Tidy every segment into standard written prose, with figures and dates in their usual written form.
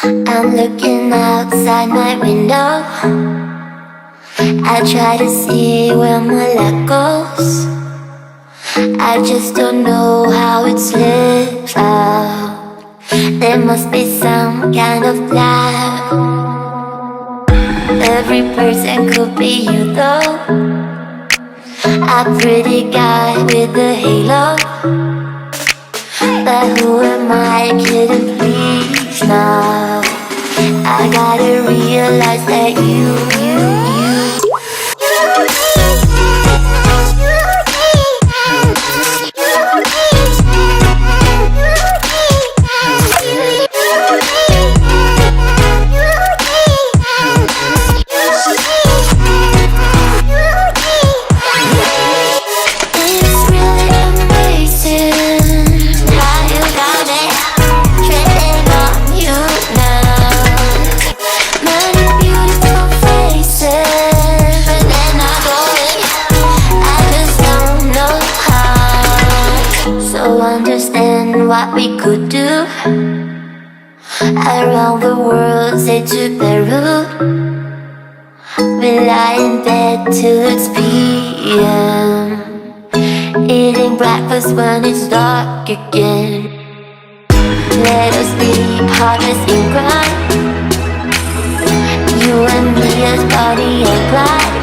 I'm looking outside my window. I try to see where my luck goes. I just don't know how it slips out. There must be some kind of plan. Every person could be you though. A pretty guy with a halo. But who am I kidding, please now? I gotta realize that you understand what we could do. Around the world, say to Peru. We lie in bed till it's PM, eating breakfast when it's dark again. Let us be partners in crime, you and me as Bonnie and Clyde.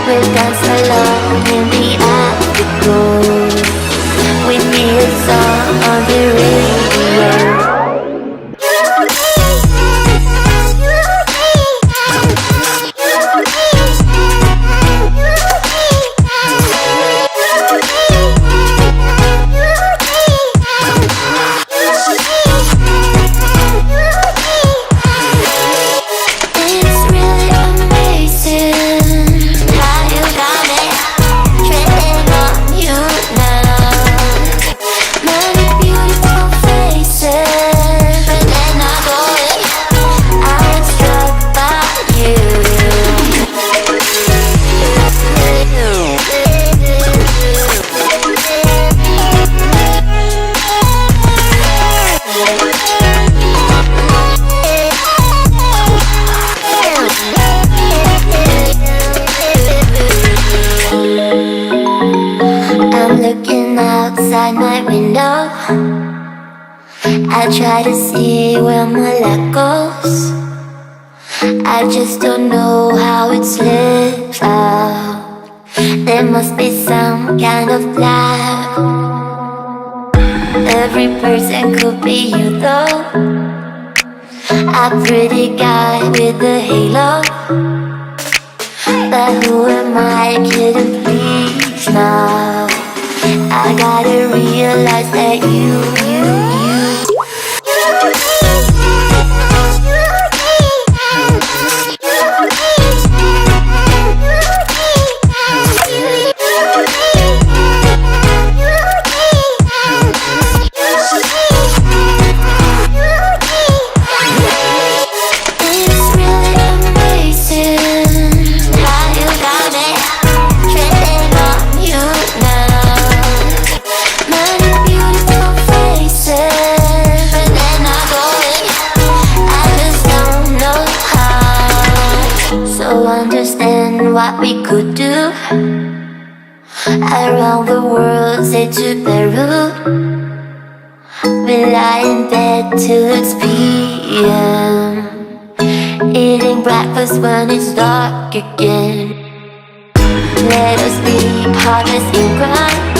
We'll dance along in the afterglow. We need a song on the radio. Looking outside my window, I try to see where my luck goes. I just don't know how it slips out. There must be some kind of plan. Every person could be you though. A pretty guy with a halo. But who am I kidding, please now? I gotta realize that you understand what we could do. Around the world, say to Peru. We lie in bed till it's PM, eating breakfast when it's dark again. Let us be partners in crime,